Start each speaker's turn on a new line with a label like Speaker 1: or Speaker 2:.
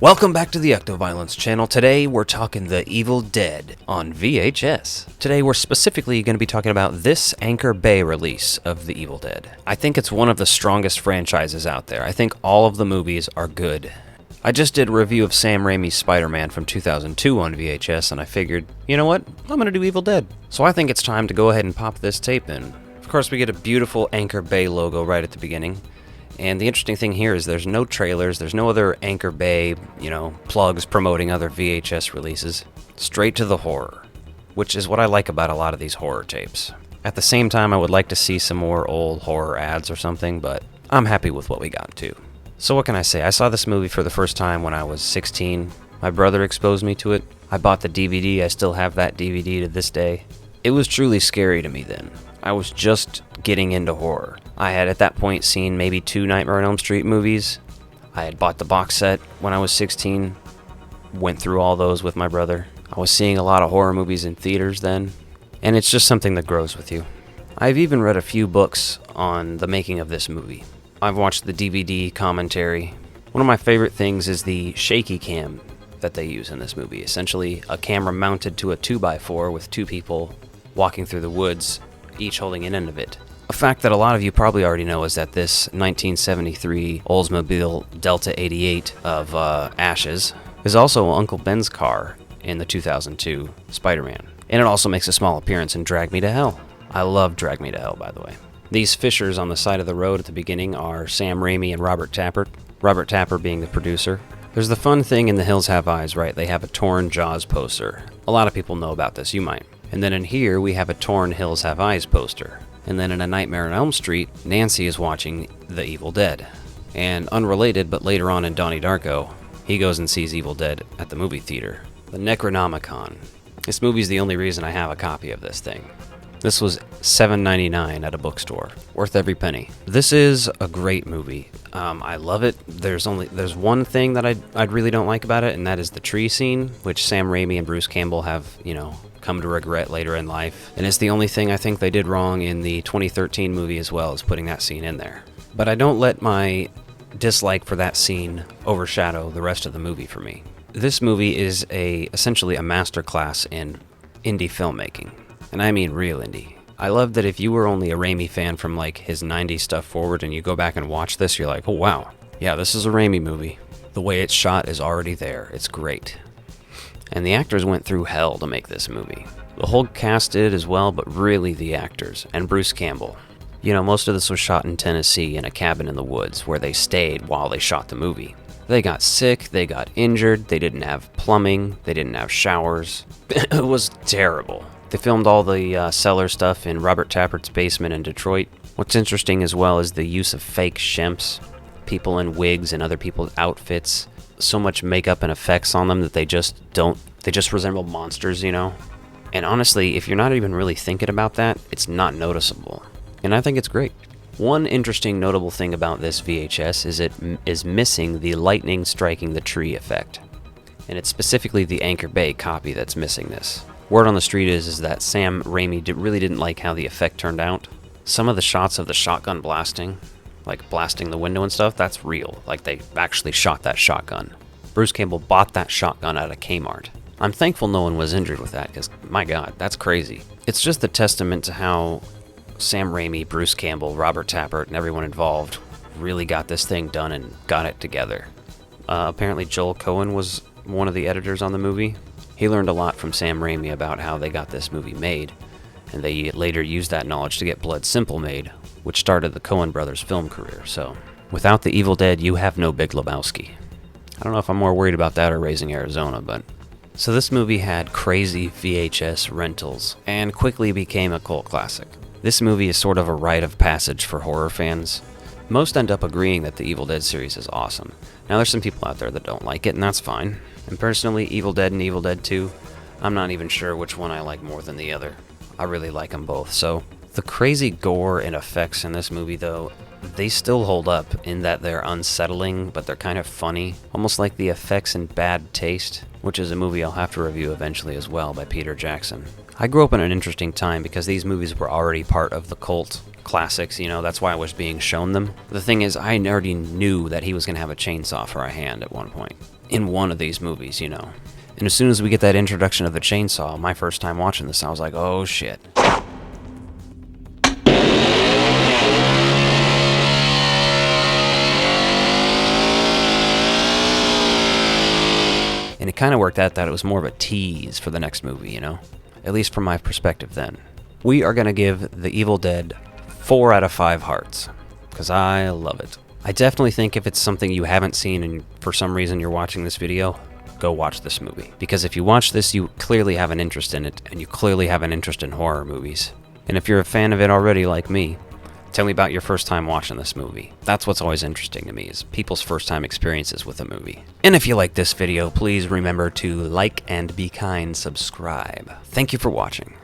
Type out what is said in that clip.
Speaker 1: Welcome back to the Ectoviolence channel. Today we're talking The Evil Dead on VHS. Today we're specifically going to be talking about this Anchor Bay release of The Evil Dead. I think it's one of the strongest franchises out there. I think all of the movies are good. I just did a review of Sam Raimi's Spider-Man from 2002 on VHS, and I figured, you know what, I'm going to do Evil Dead. So I think it's time to go ahead and pop this tape in. Of course, we get a beautiful Anchor Bay logo right at the beginning. And the interesting thing here is there's no trailers, there's no other Anchor Bay, plugs promoting other VHS releases. Straight to the horror, which is what I like about a lot of these horror tapes. At the same time, I would like to see some more old horror ads or something, but I'm happy with what we got too. So what can I say? I saw this movie for the first time when I was 16. My brother exposed me to it. I bought the DVD, I still have that DVD to this day. It was truly scary to me then. I was just getting into horror. I had at that point seen maybe 2 Nightmare on Elm Street movies. I had bought the box set when I was 16, went through all those with my brother. I was seeing a lot of horror movies in theaters then, and it's just something that grows with you. I've even read a few books on the making of this movie. I've watched the DVD commentary. One of my favorite things is the shaky cam that they use in this movie. Essentially, a camera mounted to a 2x4 with 2 people walking through the woods, each holding an end of it. A fact that a lot of you probably already know is that this 1973 Oldsmobile Delta 88 of ashes is also Uncle Ben's car in the 2002 Spider-Man. And it also makes a small appearance in Drag Me to Hell. I love Drag Me to Hell, by the way. These fissures on the side of the road at the beginning are Sam Raimi and Robert Tapert. Robert Tapert being the producer. There's the fun thing in The Hills Have Eyes, right? They have a torn Jaws poster. A lot of people know about this, you might. And then in here, we have a torn Hills Have Eyes poster. And then in A Nightmare on Elm Street, Nancy is watching The Evil Dead. And unrelated, but later on in Donnie Darko, he goes and sees Evil Dead at the movie theater. The Necronomicon. This movie's the only reason I have a copy of this thing. This was $7.99 at a bookstore. Worth every penny. This is a great movie. I love it. There's one thing that I really don't like about it, and that is the tree scene, which Sam Raimi and Bruce Campbell have, come to regret later in life. And it's the only thing I think they did wrong in the 2013 movie as well, as putting that scene in there. But I don't let my dislike for that scene overshadow the rest of the movie for me. This movie is essentially a masterclass in indie filmmaking. And I mean real indie. I love that if you were only a Raimi fan from his 90s stuff forward and you go back and watch this, you're like, oh wow, yeah, this is a Raimi movie. The way it's shot is already there. It's great. And the actors went through hell to make this movie. The whole cast did as well, but really the actors, and Bruce Campbell. Most of this was shot in Tennessee in a cabin in the woods where they stayed while they shot the movie. They got sick, they got injured, they didn't have plumbing, they didn't have showers. It was terrible. They filmed all the cellar stuff in Robert Tapert's basement in Detroit. What's interesting as well is the use of fake shemps, people in wigs and other people's outfits. So much makeup and effects on them that they just resemble monsters, And honestly, if you're not even really thinking about that, it's not noticeable. And I think it's great. One interesting notable thing about this VHS is it is missing the lightning striking the tree effect. And it's specifically the Anchor Bay copy that's missing this. Word on the street is that Sam Raimi really didn't like how the effect turned out. Some of the shots of the shotgun blasting, blasting the window and stuff, that's real. They actually shot that shotgun. Bruce Campbell bought that shotgun at a Kmart. I'm thankful no one was injured with that, because, my God, that's crazy. It's just a testament to how Sam Raimi, Bruce Campbell, Robert Tapert, and everyone involved really got this thing done and got it together. Apparently Joel Cohen was one of the editors on the movie. He learned a lot from Sam Raimi about how they got this movie made, and they later used that knowledge to get Blood Simple made, which started the Coen brothers' film career. So, without The Evil Dead, you have no Big Lebowski. I don't know if I'm more worried about that or Raising Arizona, but... So this movie had crazy VHS rentals, and quickly became a cult classic. This movie is sort of a rite of passage for horror fans. Most end up agreeing that the Evil Dead series is awesome. Now there's some people out there that don't like it, and that's fine. And personally, Evil Dead and Evil Dead 2, I'm not even sure which one I like more than the other. I really like them both. So the crazy gore and effects in this movie, though, they still hold up in that they're unsettling, but they're kind of funny, almost like the effects in Bad Taste, which is a movie I'll have to review eventually as well by Peter Jackson. I grew up in an interesting time because these movies were already part of the cult classics, that's why I was being shown them. The thing is, I already knew that he was going to have a chainsaw for a hand at one point, in one of these movies, And as soon as we get that introduction of the chainsaw, my first time watching this, I was like, oh shit. And it kind of worked out that it was more of a tease for the next movie, At least from my perspective then. We are going to give The Evil Dead 4 out of 5 hearts, because I love it. I definitely think if it's something you haven't seen and for some reason you're watching this video, go watch this movie. Because if you watch this, you clearly have an interest in it, and you clearly have an interest in horror movies. And if you're a fan of it already like me, tell me about your first time watching this movie. That's what's always interesting to me, is people's first time experiences with a movie. And if you like this video, please remember to like and be kind, subscribe. Thank you for watching.